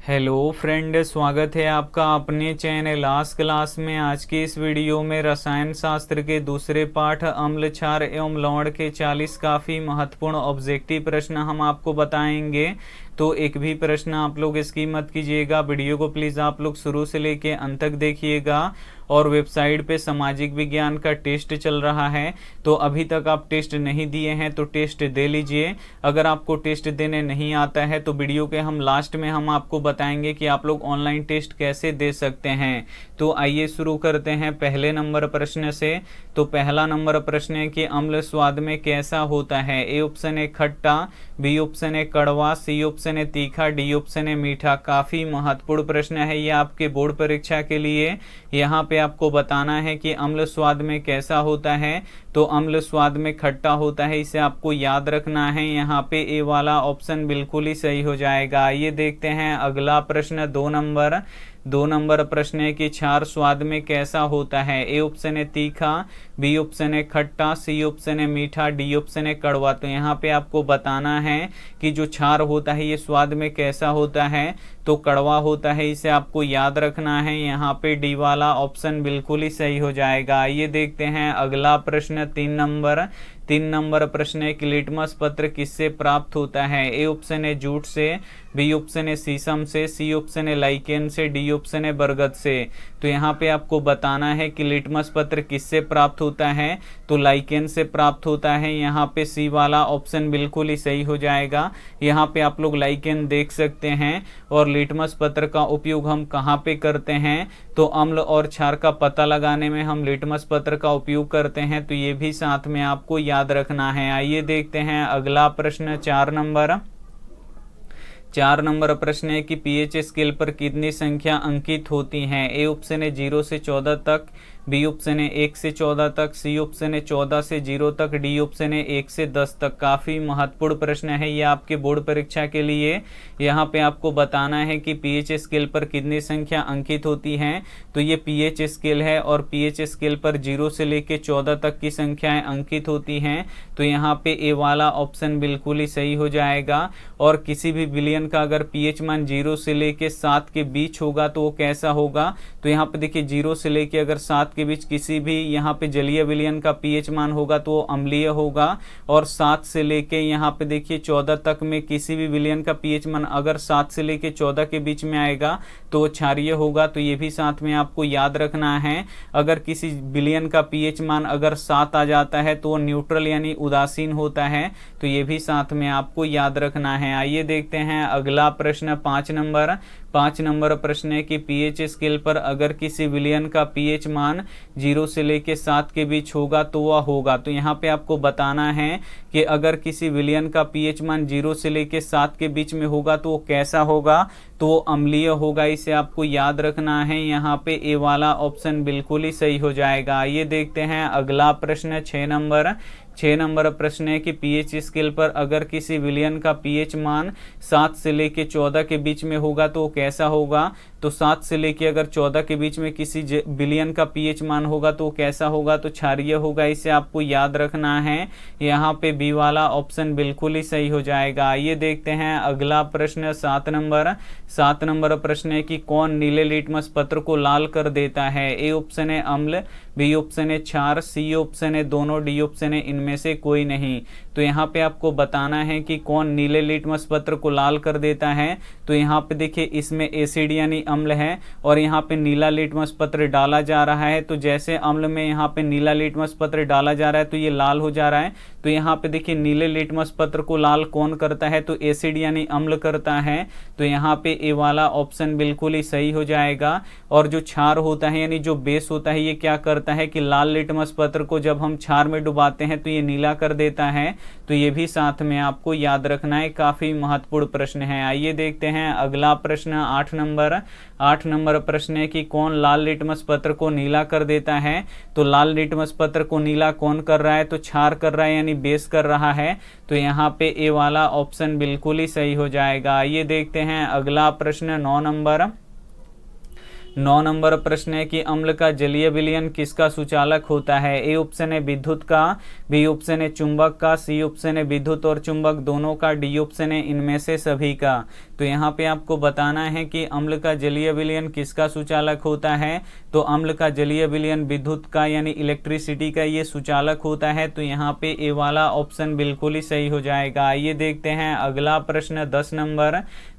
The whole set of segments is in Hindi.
हेलो फ्रेंड, स्वागत है आपका अपने चैनल आज क्लास में। आज की इस वीडियो में रसायन शास्त्र के दूसरे पाठ अम्ल क्षार एवं लवण के 40 काफ़ी महत्वपूर्ण ऑब्जेक्टिव प्रश्न हम आपको बताएंगे। तो एक भी प्रश्न आप लोग इसकी मत कीजिएगा। वीडियो को प्लीज़ आप लोग शुरू से लेके अंत तक देखिएगा। और वेबसाइट पे सामाजिक विज्ञान का टेस्ट चल रहा है, तो अभी तक आप टेस्ट नहीं दिए हैं तो टेस्ट दे लीजिए। अगर आपको टेस्ट देने नहीं आता है तो वीडियो के हम लास्ट में हम आपको बताएंगे कि आप लोग ऑनलाइन टेस्ट कैसे दे सकते हैं। तो आइए शुरू करते हैं पहले नंबर प्रश्न से। तो पहला नंबर प्रश्न है कि अम्ल स्वाद में कैसा होता है। ए ऑप्शन है खट्टा, बी ऑप्शन है कड़वा, सी ऑप्शन है तीखा, डी ऑप्शन है मीठा। काफ़ी महत्वपूर्ण प्रश्न है ये आपके बोर्ड परीक्षा के लिए। यहाँ पे आपको बताना है कि अम्ल स्वाद में कैसा होता है। तो अम्ल स्वाद में खट्टा होता है, इसे आपको याद रखना है। यहाँ पे ए वाला ऑप्शन बिल्कुल ही सही हो जाएगा। ये देखते हैं अगला प्रश्न दो नंबर प्रश्न है कि क्षार स्वाद में कैसा होता है। ए ऑप्शन है तीखा, बी ऑप्शन है खट्टा, सी ऑप्शन है मीठा, डी ऑप्शन है कड़वा। तो यहाँ पे आपको बताना है कि जो क्षार होता है ये स्वाद में कैसा होता है। तो कड़वा होता है, इसे आपको याद रखना है। यहाँ पे डी वाला ऑप्शन बिल्कुल ही सही हो जाएगा। ये देखते हैं अगला प्रश्न तीन नंबर प्रश्न है कि लिटमस पत्र किससे प्राप्त होता है। ए ऑप्शन है जूट से, बी ऑप्शन है शीशम से, सी ऑप्शन है लाइकेन से, डी ऑप्शन है बरगद से। तो यहाँ पे आपको बताना है कि लिटमस पत्र किससे प्राप्त होता है। तो लाइकेन से प्राप्त होता है। यहाँ पे सी वाला ऑप्शन बिल्कुल ही सही हो जाएगा। यहाँ पे आप लोग लाइकेन देख सकते हैं। और लिटमस पत्र का उपयोग हम कहाँ पे करते हैं, तो अम्ल और क्षार का पता लगाने में हम लिटमस पत्र का उपयोग करते हैं। तो ये भी साथ में आपको याद रखना है। आइए देखते हैं अगला प्रश्न चार नंबर प्रश्न है कि पीएच स्केल पर कितनी संख्या अंकित होती हैं। ए ऑप्शन है 0 से 14 तक, बी ऑप्शन है 1 से 14 तक, सी ऑप्शन है 14 से 0 तक, डी ऑप्शन है 1 से 10 तक। काफ़ी महत्वपूर्ण प्रश्न है ये आपके बोर्ड परीक्षा के लिए। यहाँ पे आपको बताना है कि पीएच स्केल पर कितनी संख्या अंकित होती हैं। तो ये पीएच स्केल है और पीएच स्केल पर 0 से लेके 14 तक की संख्याएं अंकित होती हैं। तो यहाँ पे ए वाला ऑप्शन बिल्कुल ही सही हो जाएगा। और किसी भी विलयन का अगर पीएच मान 0 से लेके 7 के बीच होगा तो वो कैसा होगा। तो यहाँ पे देखिए 0 से लेके अगर 7 के बीच किसी भी यहाँ पे जलीय विलयन का पीएच मान होगा तो वो अम्लीय होगा। और 7 से लेके यहाँ पे देखिए 14 तक में किसी भी विलयन का पीएच मान अगर 7 से लेके 14 के बीच में आएगा तो वो क्षारीय होगा। तो ये भी साथ में आपको याद रखना है। अगर किसी विलयन का पीएच मान अगर 7 आ जाता है तो वो न्यूट्रल यानी उदासीन होता है। तो ये भी साथ में आपको याद रखना है। आइए देखते हैं अगला प्रश्न 5 नंबर प्रश्न है कि पीएच स्केल पर अगर किसी विलयन का पीएच मान 0 से लेके 7 के बीच होगा तो वह होगा। तो यहाँ पे आपको बताना है कि अगर किसी विलयन का पीएच मान 0 से लेके 7 के बीच में होगा तो वो कैसा होगा। तो वो अम्लीय होगा, इसे आपको याद रखना है। यहाँ पे ए वाला ऑप्शन बिल्कुल ही सही हो जाएगा। ये देखते हैं अगला प्रश्न 6 नंबर प्रश्न है कि पीएच स्केल पर अगर किसी विलयन का पीएच मान 7 से लेके 14 के बीच में होगा तो वो कैसा होगा। तो 7 से लेके अगर 14 के बीच में किसी विलयन का पीएच मान होगा तो कैसा होगा। तो क्षारीय होगा, इसे आपको याद रखना है। यहाँ पे बी वाला ऑप्शन बिल्कुल ही सही हो जाएगा। ये देखते हैं अगला प्रश्न 7 नंबर प्रश्न है कि कौन नीले लिटमस पत्र को लाल कर देता है। ए ऑप्शन है अम्ल, बी ऑप्शन है क्षार, सी ऑप्शन है दोनों, डी ऑप्शन है इनमें से कोई नहीं। तो यहाँ पे आपको बताना है कि कौन नीले लिटमस पत्र को लाल कर देता है। तो यहाँ पे देखिए इसमें एसिड यानी अम्ल है और यहाँ पे नीला लिटमस पत्र डाला जा रहा है। तो जैसे अम्ल में यहाँ पे नीला लिटमस पत्र डाला जा रहा है तो ये लाल हो जा रहा है। तो यहाँ पे देखिए नीले लिटमस पत्र को लाल कौन करता है, तो एसिड यानी अम्ल करता है। तो यहाँ पे ए वाला ऑप्शन बिल्कुल ही सही हो जाएगा। और जो क्षार होता है यानी जो बेस होता है ये क्या करता है कि लाल लिटमस पत्र को जब हम क्षार में डुबाते हैं तो ये नीला कर देता है। तो ये भी साथ में आपको याद रखना है। काफी महत्वपूर्ण प्रश्न है। आइए देखते हैं अगला प्रश्न 8 नंबर प्रश्न है कि कौन लाल लिटमस पत्र को नीला कर देता है। तो लाल लिटमस पत्र को नीला कौन कर रहा है, तो क्षार कर रहा है यानी बेस कर रहा है। तो यहाँ पे ए वाला ऑप्शन बिल्कुल ही सही हो जाएगा। ये देखते हैं अगला प्रश्न 9 9 नंबर प्रश्न है कि अम्ल का जलीय विलयन किसका सुचालक होता है। ए ऑप्शन है विद्युत का, बी ऑप्शन है चुंबक का, सी ऑप्शन है विद्युत और चुंबक दोनों का, डी ऑप्शन है इनमें से सभी का। तो यहाँ पे आपको बताना है कि अम्ल का जलीय विलयन किसका सुचालक होता है। तो अम्ल का जलीय विलयन विद्युत का यानी इलेक्ट्रिसिटी का ये सुचालक होता है। तो यहाँ पे ए वाला ऑप्शन बिल्कुल ही सही हो जाएगा। आइए देखते हैं अगला प्रश्न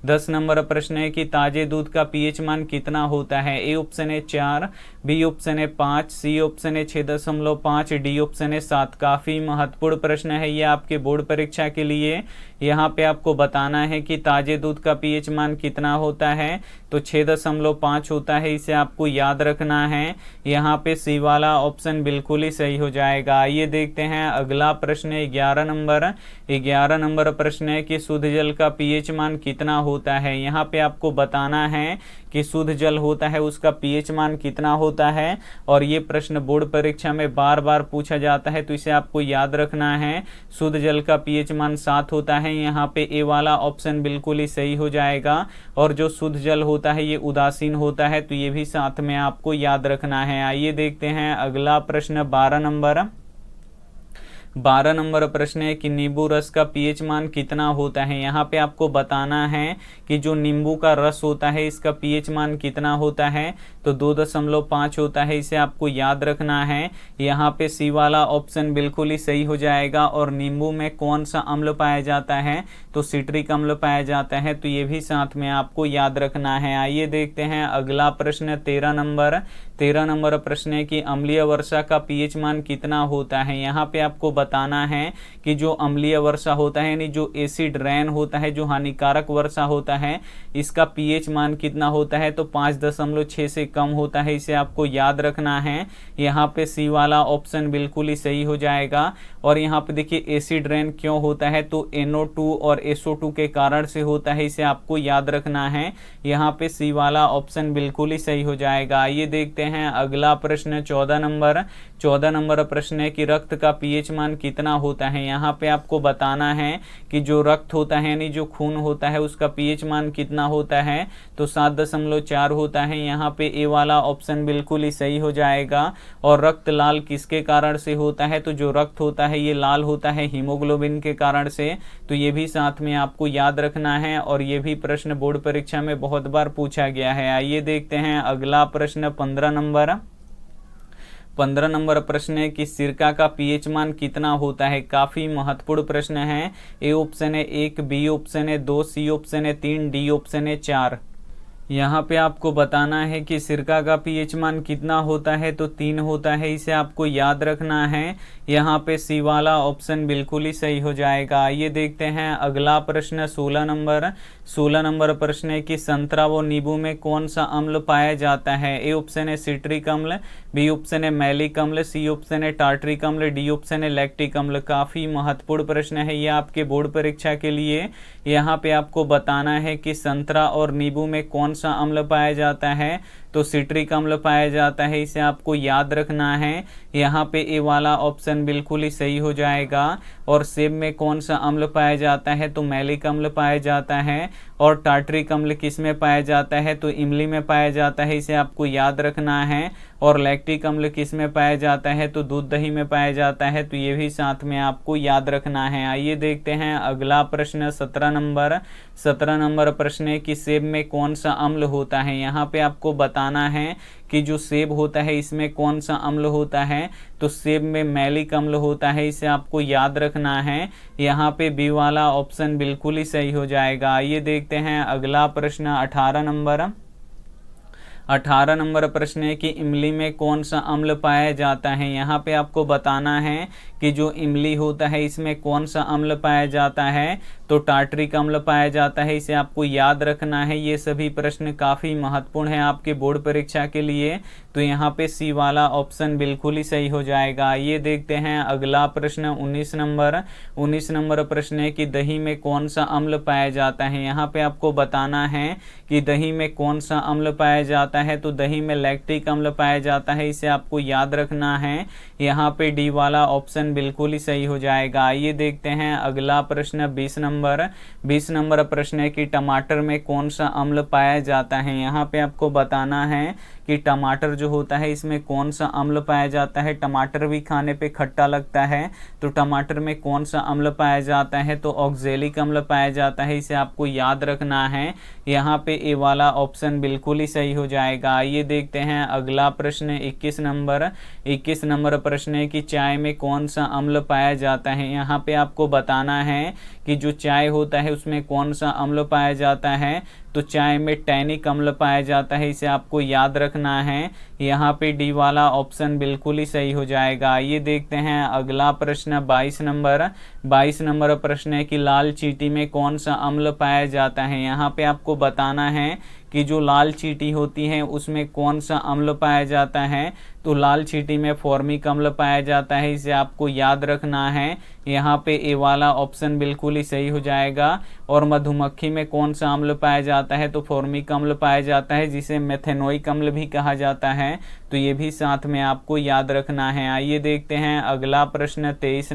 10 नंबर प्रश्न है कि ताजे दूध का पीएच मान कितना होता है। ए ऑप्शन है 4, बी ऑप्शन है 5, सी ऑप्शन है 6.5, डी ऑप्शन है 7। काफी महत्वपूर्ण प्रश्न है ये आपके बोर्ड परीक्षा के लिए। यहाँ पे आपको बताना है कि ताजे दूध का पीएच मान कितना होता है। तो 6.5 होता है, इसे आपको याद रखना है। यहाँ पे सी वाला ऑप्शन बिल्कुल ही सही हो जाएगा। आइए देखते हैं अगला प्रश्न है 11 नंबर प्रश्न है कि शुद्ध जल का पीएच मान कितना होता है। यहाँ पे आपको बताना है कि शुद्ध जल होता है उसका पीएच मान कितना होता है। और ये प्रश्न बोर्ड परीक्षा में बार बार पूछा जाता है, तो इसे आपको याद रखना है। शुद्ध जल का पीएच मान 7 होता है। यहाँ पे ए वाला ऑप्शन बिल्कुल ही सही हो जाएगा। और जो शुद्ध जल होता है ये उदासीन होता है, तो ये भी साथ में आपको याद रखना है। आइए देखते हैं अगला प्रश्न 12 नंबर प्रश्न है कि नींबू रस का पीएच मान कितना होता है। यहाँ पे आपको बताना है कि जो नींबू का रस होता है इसका पीएच मान कितना होता है। तो 2.5 होता है, इसे आपको याद रखना है। यहाँ पे सी वाला ऑप्शन बिल्कुल ही सही हो जाएगा। और नींबू में कौन सा अम्ल पाया जाता है, तो सिट्रिक अम्ल पाया जाता है, तो ये भी साथ में आपको याद रखना है। आइए देखते हैं अगला प्रश्न 13 नंबर प्रश्न है कि अम्लीय वर्षा का पीएच मान कितना होता है। यहाँ पे आपको बताना है कि जो अम्लीय वर्षा होता है यानी जो एसिड रेन होता है, जो हानिकारक वर्षा होता है, इसका पीएच मान कितना होता है। तो 5.6 से कम होता है, इसे आपको याद रखना है। यहाँ पे सी वाला ऑप्शन बिल्कुल ही सही हो जाएगा। और यहाँ पे देखिए एसिड रेन क्यों होता है, तो NO2 और SO2 के कारण से होता है, इसे आपको याद रखना है। यहाँ पे सी वाला ऑप्शन बिल्कुल ही सही हो जाएगा। आइए देखते हैं अगला प्रश्न 14 नंबर प्रश्न है कि रक्त का पीएच मान कितना होता है। यहाँ पे आपको बताना है कि जो रक्त होता है यानी जो खून होता है उसका पीएच मान कितना होता है। तो 7.4 होता है। यहाँ पे ए वाला ऑप्शन बिल्कुल ही सही हो जाएगा। और रक्त लाल किसके कारण से होता है, तो जो रक्त होता है ये लाल होता है हीमोग्लोबिन के कारण से। तो ये भी साथ में आपको याद रखना है। और ये भी प्रश्न बोर्ड परीक्षा में बहुत बार पूछा गया है। आइए देखते हैं अगला प्रश्न 15 नंबर प्रश्न है कि सिरका का पीएच मान कितना होता है। काफी महत्वपूर्ण प्रश्न है। ए ऑप्शन है 1, बी ऑप्शन है 2, सी ऑप्शन है 3, डी ऑप्शन है 4। यहाँ पे आपको बताना है कि सिरका का पीएच मान कितना होता है। तो 3 होता है, इसे आपको याद रखना है। यहाँ पे सी वाला ऑप्शन बिल्कुल ही सही हो जाएगा। आइए देखते हैं अगला प्रश्न 16 नंबर प्रश्न है कि संतरा व नींबू में कौन सा अम्ल पाया जाता है। ए ऑप्शन है सिट्रिक अम्ल, बी ऑप्शन है मैलिक अम्ल, सी ऑप्शन है टार्ट्रिक अम्ल, डी ऑप्शन है लैक्टिक अम्ल। काफी महत्वपूर्ण प्रश्न है ये आपके बोर्ड परीक्षा के लिए। यहाँ पे आपको बताना है कि संतरा और नींबू में कौन सा अम्ल पाया जाता है। तो सिट्रिक अम्ल पाया जाता है, इसे आपको याद रखना है। यहाँ पे ए वाला ऑप्शन बिल्कुल ही सही हो जाएगा। और सेब में कौन सा अम्ल पाया जाता है, तो मैलिक अम्ल पाया जाता है। और टार्ट्रिक अम्ल किस में पाया जाता है, तो इमली में पाया जाता है, इसे आपको याद रखना है। और लैक्टिक अम्ल किस में पाया जाता है, तो दूध दही में पाया जाता है, तो ये भी साथ में आपको याद रखना है। आइए देखते हैं अगला प्रश्न 17 नंबर प्रश्न है कि सेब में कौन सा अम्ल होता है। यहाँ पे आपको बताना है कि जो सेब होता है इसमें कौन सा अम्ल होता है। तो सेब में मैलिक अम्ल होता है, इसे आपको याद रखना है। यहाँ पे बी वाला ऑप्शन बिल्कुल ही सही हो जाएगा। आइए देखते हैं अगला प्रश्न 18 नंबर प्रश्न है कि इमली में कौन सा अम्ल पाया जाता है। यहाँ पे आपको बताना है कि जो इमली होता है इसमें कौन सा अम्ल पाया जाता है। तो टार्ट्रिक अम्ल पाया जाता है, इसे आपको याद रखना है। ये सभी प्रश्न काफ़ी महत्वपूर्ण है आपके बोर्ड परीक्षा के लिए। तो यहाँ पे सी वाला ऑप्शन बिल्कुल ही सही हो जाएगा। ये देखते हैं अगला प्रश्न 19 नंबर प्रश्न है कि दही में कौन सा अम्ल पाया जाता है। यहाँ पे आपको बताना है कि दही में कौन सा अम्ल पाया जाता है। तो दही में लैक्टिक अम्ल पाया जाता है, इसे आपको याद रखना है। यहाँ पे डी वाला ऑप्शन बिल्कुल ही सही हो जाएगा। आइए देखते हैं अगला प्रश्न 20 नंबर 20 नंबर प्रश्न है कि टमाटर में कौन सा अम्ल पाया जाता है। यहाँ पे आपको बताना है कि टमाटर जो होता है इसमें कौन सा अम्ल पाया जाता है। टमाटर भी खाने पे खट्टा लगता है, तो टमाटर में कौन सा अम्ल पाया जाता है, तो ऑक्जेलिक अम्ल पाया जाता है। इसे आपको याद रखना है। यहाँ पे ए वाला ऑप्शन बिल्कुल ही सही हो जाएगा। आइए देखते हैं अगला प्रश्न 21 नंबर प्रश्न है कि चाय में कौन सा अम्ल पाया जाता है। यहाँ पे आपको बताना है कि जो चाय होता है उसमें कौन सा अम्ल पाया जाता है, तो चाय में टैनिक अम्ल पाया जाता है। इसे आपको याद रखना है। यहाँ पे डी वाला ऑप्शन बिल्कुल ही सही हो जाएगा। ये देखते हैं अगला प्रश्न 22 नंबर प्रश्न है कि लाल चींटी में कौन सा अम्ल पाया जाता है। यहाँ पे आपको बताना है कि जो लाल चींटी होती है उसमें कौन सा अम्ल पाया जाता है, तो लाल चींटी में फॉर्मिक अम्ल पाया जाता है। इसे आपको याद रखना है। यहाँ पे ए वाला ऑप्शन बिल्कुल ही सही हो जाएगा। और मधुमक्खी में कौन सा अम्ल पाया जाता है, तो फॉर्मिक अम्ल पाया जाता है, जिसे मेथेनोइक अम्ल भी कहा जाता है। तो ये भी साथ में आपको याद रखना है। आइए देखते हैं अगला प्रश्न 23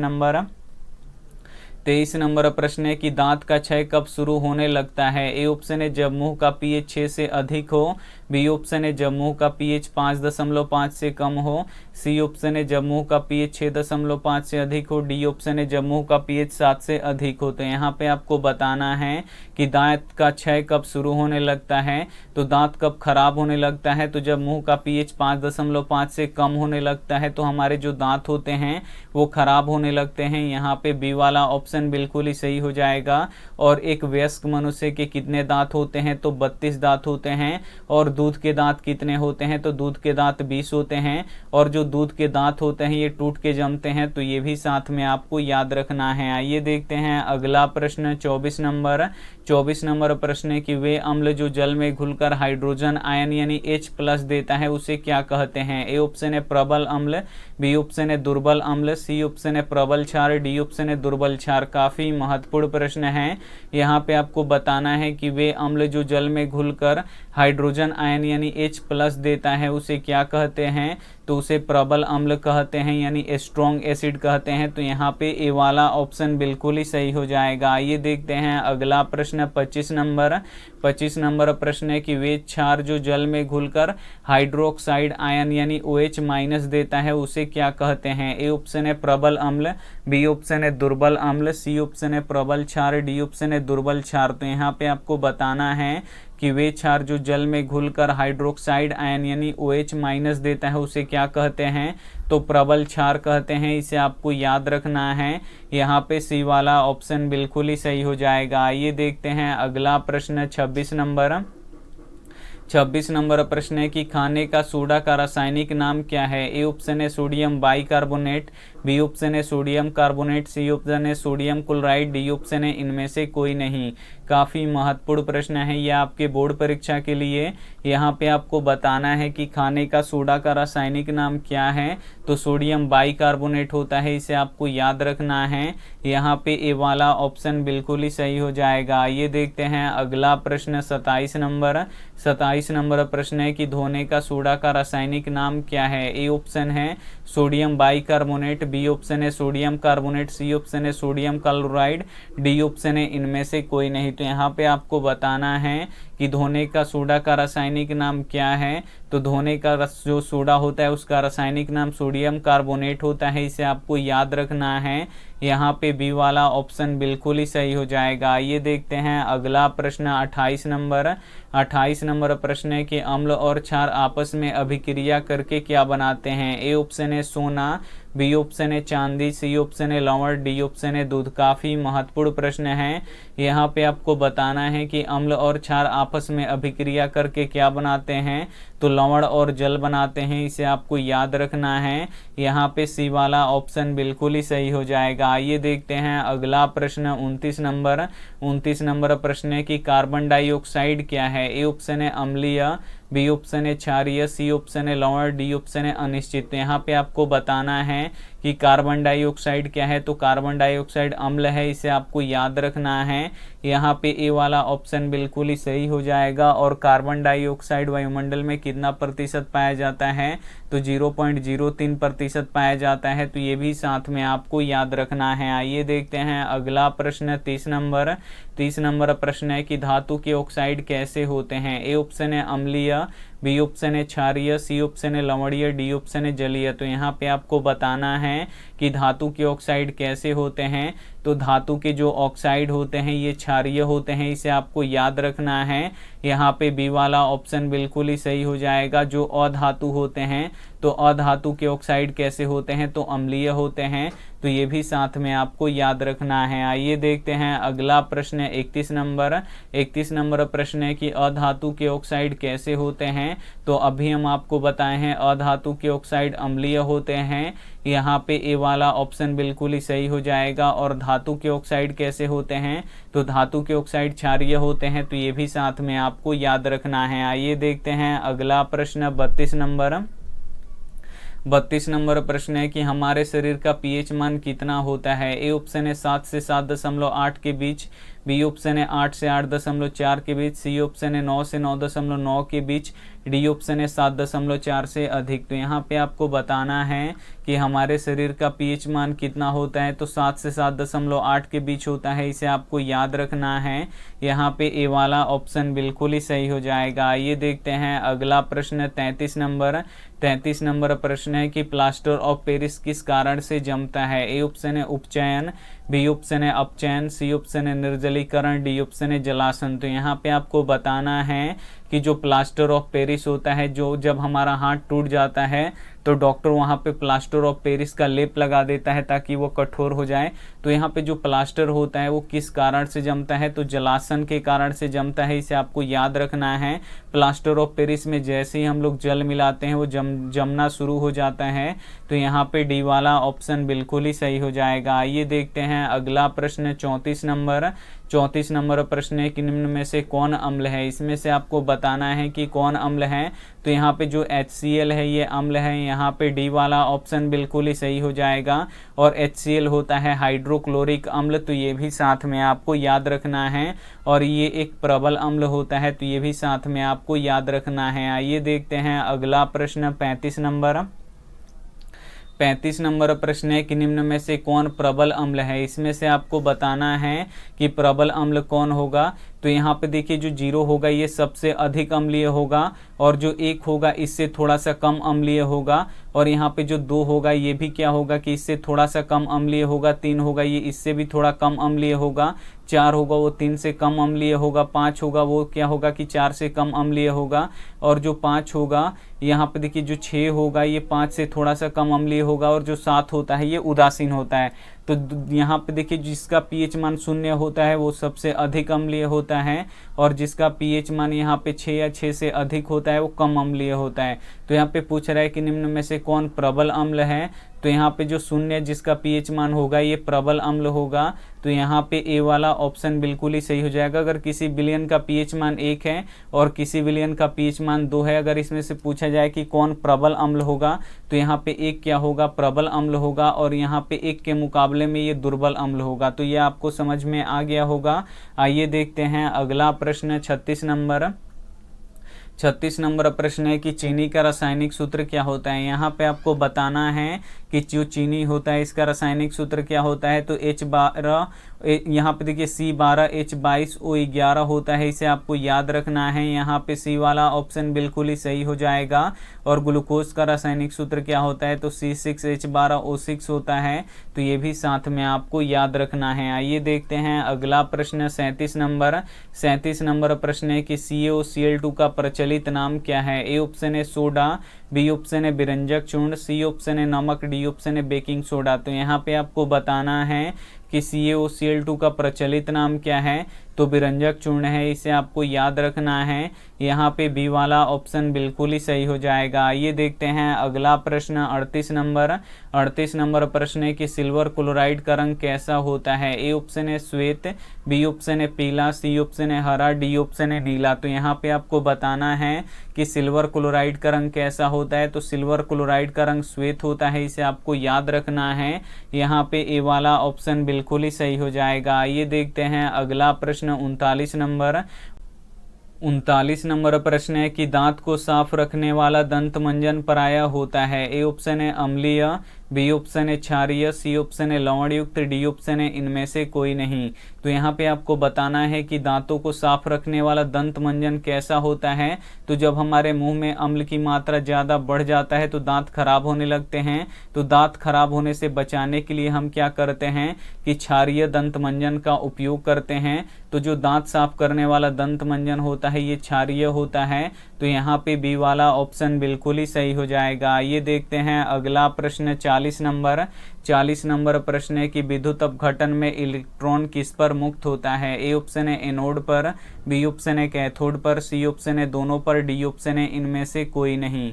नंबर प्रश्न है कि दांत का क्षय कब शुरू होने लगता है। ए ऑप्शन है जब मुंह का पीएच 6 से अधिक हो, बी ऑप्शन है जब मुंह का पीएच 5.5 से कम हो, सी ऑप्शन है जब मुंह का पीएच 6.5 से अधिक हो, डी ऑप्शन है जब मुंह का पीएच 7 से अधिक हो। तो यहाँ पे आपको बताना है कि दांत का क्षय कब शुरू होने लगता है, तो दांत कब खराब होने लगता है, तो जब मुंह का पीएच 5.5 से कम होने लगता है तो हमारे जो दांत होते हैं वो खराब होने लगते हैं। यहाँ पे बी वाला ऑप्शन बिल्कुल ही सही हो जाएगा। और एक वयस्क मनुष्य के कितने दांत होते हैं, तो 32 दांत होते हैं। और दूध के दांत कितने होते हैं, तो दूध के दांत 20 होते हैं। और जो दूध के दांत होते हैं ये टूट के जमते हैं, तो ये भी साथ में आपको याद रखना है। आइए देखते हैं अगला प्रश्न 24 नंबर प्रश्न है कि वे अम्ल जो जल में घुलकर हाइड्रोजन आयन यानी H+ देता है उसे क्या कहते हैं। ए ऑप्शन है प्रबल अम्ल, बी ऑप्शन है दुर्बल अम्ल, सी ऑप्शन है प्रबल क्षार, डी ऑप्शन है दुर्बल क्षार। काफी महत्वपूर्ण प्रश्न है। यहाँ पे आपको बताना है कि वे अम्ल जो जल में घुलकर हाइड्रोजन आयन यानी H+ देता है उसे क्या कहते हैं, तो उसे प्रबल अम्ल कहते हैं यानी स्ट्रॉन्ग एसिड कहते हैं। तो यहाँ पे ए वाला ऑप्शन बिल्कुल ही सही हो जाएगा। आइए देखते हैं अगला प्रश्न 25 नंबर प्रश्न है कि वे क्षार जो जल में घुलकर हाइड्रोक्साइड आयन यानी OH- देता है उसे क्या कहते हैं। ए ऑप्शन है प्रबल अम्ल, बी ऑप्शन है दुर्बल अम्ल, सी ऑप्शन है प्रबल क्षार, डी ऑप्शन है दुर्बल क्षार। तो यहाँ पे आपको बताना है कि वे क्षार जो जल में घुलकर हाइड्रोक्साइड आयन यानी OH- देता है उसे क्या कहते हैं, तो प्रबल क्षार कहते हैं। इसे आपको याद रखना है। यहाँ पे सी वाला ऑप्शन बिल्कुल ही सही हो जाएगा। आइए देखते हैं अगला प्रश्न 26 नंबर प्रश्न है कि खाने का सोडा का रासायनिक नाम क्या है। ए ऑप्शन है सोडियम बाइकार्बोनेट, बी ऑप्शन है सोडियम कार्बोनेट, सी ऑप्शन है सोडियम क्लोराइड, डी ऑप्शन है इनमें से कोई नहीं। काफ़ी महत्वपूर्ण प्रश्न है यह आपके बोर्ड परीक्षा के लिए। यहाँ पे आपको बताना है कि खाने का सोडा का रासायनिक नाम क्या है, तो सोडियम बाइकार्बोनेट होता है। इसे आपको याद रखना है। यहाँ पे ए वाला ऑप्शन बिल्कुल ही सही हो जाएगा। ये देखते हैं अगला प्रश्न 27 नंबर प्रश्न है कि धोने का सोडा का रासायनिक नाम क्या है। ए ऑप्शन है सोडियम बाइकार्बोनेट, बी ऑप्शन है सोडियम कार्बोनेट, सी ऑप्शन है सोडियम क्लोराइड, डी ऑप्शन है इनमें से कोई नहीं। तो यहाँ पे आपको बताना है कि धोने का सोडा का रासायनिक नाम क्या है, तो धोने का जो सोडा होता है उसका रासायनिक नाम सोडियम कार्बोनेट होता है। इसे आपको याद रखना है। यहाँ पे बी वाला ऑप्शन बिल्कुल ही सही हो जाएगा। ये देखते हैं अगला प्रश्न 28 नंबर प्रश्न है कि अम्ल और क्षार आपस में अभिक्रिया करके क्या बनाते हैं। ए ऑप्शन है सोना, बी ऑप्शन है चांदी, सी ऑप्शन है लवण, डी ऑप्शन है दूध। काफ़ी महत्वपूर्ण प्रश्न है। यहाँ पे आपको बताना है कि अम्ल और क्षार आपस में अभिक्रिया करके क्या बनाते हैं, तो लवण और जल बनाते हैं। इसे आपको याद रखना है। यहाँ पे सी वाला ऑप्शन बिल्कुल ही सही हो जाएगा। आइए देखते हैं अगला प्रश्न 29 नंबर प्रश्न है कि कार्बन डाइऑक्साइड क्या है। ए ऑप्शन है अम्लीय, बी ऑप्शन है क्षारीय, सी ऑप्शन है लवण, डी ऑप्शन है अनिश्चित। तो यहाँ पे आपको बताना है कि कार्बन डाइऑक्साइड क्या है, तो कार्बन डाइऑक्साइड अम्ल है, इसे आपको याद रखना है। यहाँ पे ए वाला ऑप्शन बिल्कुल ही सही हो जाएगा। और कार्बन डाइऑक्साइड वायुमंडल में कितना प्रतिशत पाया जाता है, तो 0.03% पाया जाता है। तो ये भी साथ में आपको याद रखना है। आइए देखते हैं अगला प्रश्न 30 नंबर। 30 नंबर प्रश्न है कि धातु के ऑक्साइड कैसे होते हैं। ए ऑप्शन है अम्लीय, बी ऑप्शन है क्षारीय, सी ऑप्शन है लवणीय, डी ऑप्शन है जलीय। तो यहाँ पे आपको बताना है कि धातु के ऑक्साइड कैसे होते हैं। तो धातु के जो ऑक्साइड होते हैं ये क्षारीय होते हैं, इसे आपको याद रखना है। यहाँ पे बी वाला ऑप्शन बिल्कुल ही सही हो जाएगा। जो अधातु होते हैं, तो अधातु के ऑक्साइड कैसे होते हैं, तो अम्लीय होते हैं। तो ये भी साथ में आपको याद रखना है। आइए देखते हैं अगला प्रश्न 31 नंबर। 31 नंबर प्रश्न है कि अधातु के ऑक्साइड कैसे होते हैं। तो अभी हम आपको बताए हैं अधातु के ऑक्साइड अम्लीय होते हैं। यहाँ पे ए वाला ऑप्शन बिल्कुल ही सही हो जाएगा। और धातु के ऑक्साइड कैसे होते हैं, तो धातु के ऑक्साइड क्षारीय होते हैं। तो ये भी साथ में आपको याद रखना है। आइए देखते हैं अगला प्रश्न 32 नंबर। 32 नंबर प्रश्न है कि हमारे शरीर का पीएच मान कितना होता है। ए ऑप्शन है 7 से 7.8 के बीच, बी ऑप्शन है 8 से 8.4 के बीच, सी ऑप्शन है 9 से 9.9 के बीच, डी ऑप्शन है 7.4 से अधिक। तो यहाँ पे आपको बताना है कि हमारे शरीर का पीएच मान कितना होता है। तो 7 से 7.8 के बीच होता है, इसे आपको याद रखना है। यहाँ पे ए वाला ऑप्शन बिल्कुल ही सही हो जाएगा। आइए देखते हैं अगला प्रश्न 33 नंबर। 33 नंबर प्रश्न है कि प्लास्टर ऑफ पेरिस किस कारण से जमता है। ए ऑप्शन है उपचयन, बी ऑप्शन है अपचयन, सी ऑप्शन है निर्जलीकरण, डी ऑप्शन है जलासन। तो यहाँ पे आपको बताना है कि जो प्लास्टर ऑफ पेरिस होता है, जो जब हमारा हाथ टूट जाता है तो डॉक्टर वहाँ पे प्लास्टर ऑफ पेरिस का लेप लगा देता है ताकि वो कठोर हो जाए। तो यहाँ पे जो प्लास्टर होता है वो किस कारण से जमता है, तो जलासन के कारण से जमता है, इसे आपको याद रखना है। प्लास्टर ऑफ पेरिस में जैसे ही हम लोग जल मिलाते हैं वो जमना शुरू हो जाता है। तो यहाँ पे डी वाला ऑप्शन बिल्कुल ही सही हो जाएगा। आइए देखते हैं अगला प्रश्न 34 नंबर। 34 नंबर प्रश्न है कि निम्न में से कौन अम्ल है। इसमें से आपको बताना है कि कौन अम्ल है। तो यहाँ पे जो HCl है ये अम्ल है। यहाँ पे डी वाला ऑप्शन बिल्कुल ही सही हो जाएगा। और HCl होता है हाइड्रोक्लोरिक अम्ल, तो ये भी साथ में आपको याद रखना है। और ये एक प्रबल अम्ल होता है, तो ये भी साथ में आपको याद रखना है। आइए देखते हैं अगला प्रश्न 35 नंबर। 35 नंबर प्रश्न है कि निम्न में से कौन प्रबल अम्ल है। इसमें से आपको बताना है कि प्रबल अम्ल कौन होगा। तो यहाँ पे देखिए जो 0 होगा ये सबसे अधिक अम्लीय होगा, और जो 1 होगा इससे थोड़ा सा कम अम्लीय होगा। और यहाँ पे जो 2 होगा ये भी क्या होगा कि इससे थोड़ा सा कम अम्लीय होगा। 3 होगा ये इससे भी थोड़ा कम अम्लीय होगा। 4 होगा वो 3 से कम अम्लीय होगा। 5 होगा वो क्या होगा कि 4 से कम अम्लीय होगा। और जो 5 होगा यहाँ पे देखिए जो 6 होगा ये 5 से थोड़ा सा कम अम्लीय होगा। और जो 7 होता है ये उदासीन होता है। तो यहाँ पे देखिए जिसका पीएच मान 0 होता है वो सबसे अधिक अम्लीय होता है। और जिसका पीएच मान यहाँ पे 6 या 6 से अधिक होता है वो कम अम्लीय होता है। तो यहाँ पे पूछ रहा है कि निम्न में से कौन प्रबल अम्ल है। तो यहाँ पे जो 0 जिसका पीएच मान होगा ये प्रबल अम्ल होगा। तो यहाँ पे ए वाला ऑप्शन बिल्कुल ही सही हो जाएगा। अगर किसी विलयन का पीएच मान 1 है और किसी विलयन का पीएच मान 2 है, अगर इसमें से पूछा जाए कि कौन प्रबल अम्ल होगा, तो यहाँ पे 1 क्या होगा, प्रबल अम्ल होगा। और यहाँ पे 1 के मुकाबले में ये दुर्बल अम्ल होगा। तो ये आपको समझ में आ गया होगा। आइए देखते हैं अगला प्रश्न 36 नंबर। 36 नंबर प्रश्न है कि चीनी का रासायनिक सूत्र क्या होता है। यहाँ पे आपको बताना है कि जो चीनी होता है इसका रासायनिक सूत्र क्या होता है। तो H12 यहाँ पे देखिए C12H22O11 होता है, इसे आपको याद रखना है। यहाँ पे सी वाला ऑप्शन बिल्कुल ही सही हो जाएगा। और ग्लूकोज का रासायनिक सूत्र क्या होता है, तो C6H12O6 होता है। तो ये भी साथ में आपको याद रखना है। आइए देखते हैं अगला प्रश्न 37 नंबर। 37 नंबर प्रश्न है कि CaOCl2 का प्रचलित नाम क्या है। ए ऑप्शन है सोडा, बी ऑप्शन है विरंजक चूर्ण, सी ऑप्शन है नमक, डी ऑप्शन है बेकिंग सोडा। तो यहाँ पे आपको बताना है कि CaOCl2 का प्रचलित नाम क्या है, तो विरंजक चूर्ण है, इसे आपको याद रखना है। यहाँ पे बी वाला ऑप्शन बिल्कुल ही सही हो जाएगा। आइए देखते हैं अगला प्रश्न 38 नंबर। 38 नंबर प्रश्न है कि सिल्वर क्लोराइड का रंग कैसा होता है। ए ऑप्शन है श्वेत, बी ऑप्शन है पीला, सी ऑप्शन है हरा, डी ऑप्शन है नीला। तो यहाँ पे आपको बताना है कि सिल्वर क्लोराइड का रंग कैसा होता है। तो सिल्वर क्लोराइड का रंग श्वेत होता है, इसे आपको याद रखना है। यहाँ पे ए वाला ऑप्शन बिल्कुल ही सही हो जाएगा। आइए देखते हैं अगला प्रश्न 39 नंबर। 39 नंबर प्रश्न है कि दांत को साफ रखने वाला दंत मंजन प्रायः होता है। ए ऑप्शन है अम्लीय, बी ऑप्शन है क्षारीय, सी ऑप्शन है लवणयुक्त, डी ऑप्शन है इनमें से कोई नहीं। तो यहाँ पे आपको बताना है कि दांतों को साफ रखने वाला दंत मंजन कैसा होता है। तो जब हमारे मुंह में अम्ल की मात्रा ज़्यादा बढ़ जाता है तो दांत खराब होने लगते हैं। तो दांत खराब होने से बचाने के लिए हम क्या करते हैं कि क्षारीय दंत मंजन का उपयोग करते हैं। तो जो दांत साफ करने वाला दंत मंजन होता है ये क्षारीय होता है। तो यहाँ पे बी वाला ऑप्शन बिल्कुल ही सही हो जाएगा। ये देखते हैं अगला प्रश्न 40 नंबर। 40 नंबर प्रश्न है कि विद्युत अपघटन में इलेक्ट्रॉन किस पर मुक्त होता है। ए ऑप्शन है एनोड पर, बी ऑप्शन है कैथोड पर, सी ऑप्शन है दोनों पर, डी ऑप्शन है इनमें से कोई नहीं।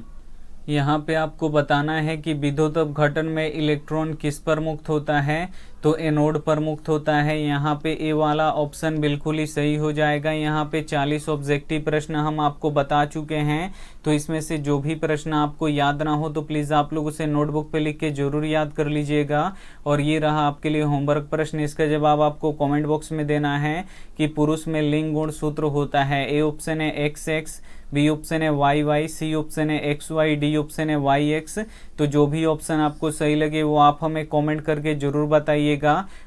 यहाँ पे आपको बताना है कि विद्युत अपघटन में इलेक्ट्रॉन किस पर मुक्त होता है। तो एनोड पर मुक्त होता है। यहाँ पे ए वाला ऑप्शन बिल्कुल ही सही हो जाएगा। यहाँ पे 40 ऑब्जेक्टिव प्रश्न हम आपको बता चुके हैं। तो इसमें से जो भी प्रश्न आपको याद ना हो तो प्लीज़ आप लोग उसे नोटबुक पे लिख के जरूर याद कर लीजिएगा। और ये रहा आपके लिए होमवर्क प्रश्न। इसका जवाब आपको कमेंट बॉक्स में देना है कि पुरुष में लिंग गुण सूत्र होता है। ए ऑप्शन है XX, बी ऑप्शन है YY, सी ऑप्शन है XY, डी ऑप्शन है YX। तो जो भी ऑप्शन आपको सही लगे वो आप हमें कमेंट करके जरूर बताइएगा।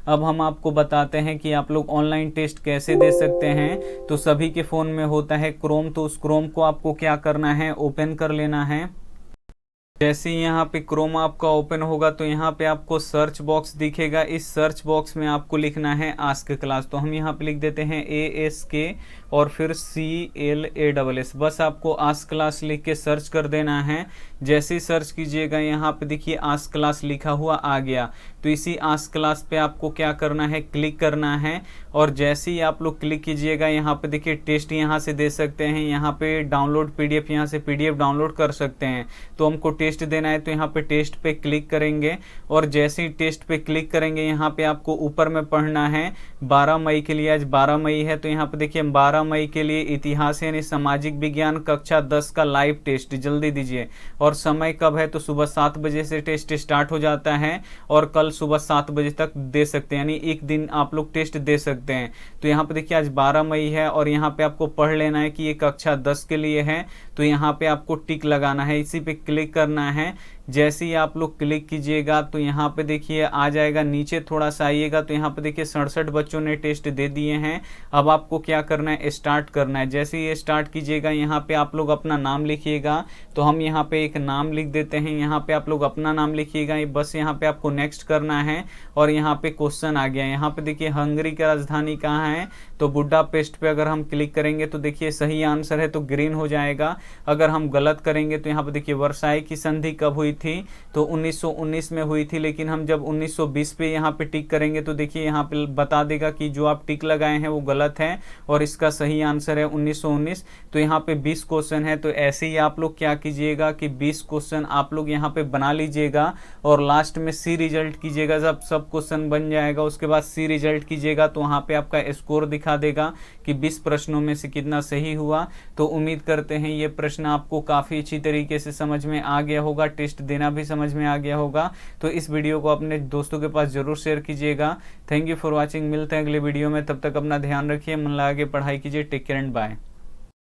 अब हम आपको बताते हैं कि आप लोग ऑनलाइन टेस्ट कैसे दे सकते हैं। तो सभी के फ़ोन में होता है क्रोम, तो उस क्रोम को आपको क्या करना है, ओपन कर लेना है। जैसे ही यहाँ पे क्रोम आपका ओपन होगा तो यहाँ पे आपको सर्च बॉक्स दिखेगा। इस सर्च बॉक्स में आपको लिखना है आस्क क्लास। तो हम यहाँ पे लिख देते हैं ASK और फिर CLASS। बस आपको आस्क क्लास लिख के सर्च कर देना है। जैसे ही सर्च कीजिएगा यहाँ पे देखिए आस्क क्लास लिखा हुआ आ गया। तो इसी आस्क क्लास पे आपको क्या करना है, क्लिक करना है। और जैसे ही आप लोग क्लिक कीजिएगा यहाँ पे देखिए टेस्ट यहाँ से दे सकते हैं। यहाँ पे डाउनलोड PDF, यहाँ से PDF डाउनलोड कर सकते हैं। तो हमको टेस्ट देना है तो यहाँ पे टेस्ट पे क्लिक करेंगे। और जैसे ही टेस्ट पे क्लिक करेंगे यहाँ पे आपको ऊपर में पढ़ना है 12 मई के लिए। आज 12 मई है तो यहाँ पे देखिए 12 मई के लिए इतिहास यानी सामाजिक विज्ञान कक्षा 10 का लाइव टेस्ट जल्दी दीजिए। और समय कब है, तो सुबह 7 बजे से टेस्ट स्टार्ट हो जाता है और कल सुबह 7 बजे तक दे सकते हैं, यानी एक दिन आप लोग टेस्ट दे सकते हैं। तो यहाँ पे देखिए आज 12 मई है और यहाँ पे आपको पढ़ लेना है कि ये कक्षा 10 के लिए है। तो यहाँ पे आपको टिक लगाना है, इसी पे क्लिक करना है। जैसे ही आप लोग क्लिक कीजिएगा तो यहाँ पे देखिए आ जाएगा। नीचे थोड़ा सा आइएगा तो यहाँ पे देखिए 67 बच्चों ने टेस्ट दे दिए हैं। अब आपको क्या करना है, स्टार्ट करना है। जैसे ही स्टार्ट कीजिएगा यहाँ पे आप लोग अपना नाम लिखिएगा। तो हम यहाँ पे एक नाम लिख देते हैं। यहाँ पे आप लोग अपना नाम लिखिएगा। बस यहाँ पे आपको नेक्स्ट करना है। और यहाँ पे क्वेश्चन आ गया। यहाँ पे देखिए हंगरी की राजधानी कहाँ है, तो बुडापेस्ट पे अगर हम क्लिक करेंगे तो देखिए सही आंसर है तो ग्रीन हो जाएगा। अगर हम गलत करेंगे तो यहाँ पे देखिए वर्साई की संधि कब हुई थी, तो 1919 में हुई थी। लेकिन हम जब 1920 पे यहाँ पे टिक करेंगे तो देखिए यहाँ पे बता देगा कि जो आप टिक लगाए हैं वो गलत है और इसका सही आंसर है 1919। तो यहाँ पे 20 क्वेश्चन है। तो ऐसे ही आप लोग क्या कीजिएगा कि 20 क्वेश्चन आप लोग यहाँ पे बना लीजिएगा और लास्ट में सी रिजल्ट कीजिएगा। जब सब क्वेश्चन बन जाएगा उसके बाद सी रिजल्ट कीजिएगा तो वहाँ पे आपका स्कोर दिखा देगा कि 20 प्रश्नों में से कितना सही हुआ। तो उम्मीद करते हैं ये प्रश्न आपको काफ़ी अच्छी तरीके से समझ में आ गया होगा, टेस्ट देना भी समझ में आ गया होगा। तो इस वीडियो को अपने दोस्तों के पास जरूर शेयर कीजिएगा। Thank you for watching. मिलते हैं अगले वीडियो में, तब तक अपना ध्यान रखिए, मन लगा के पढ़ाई कीजिए। Take care and bye.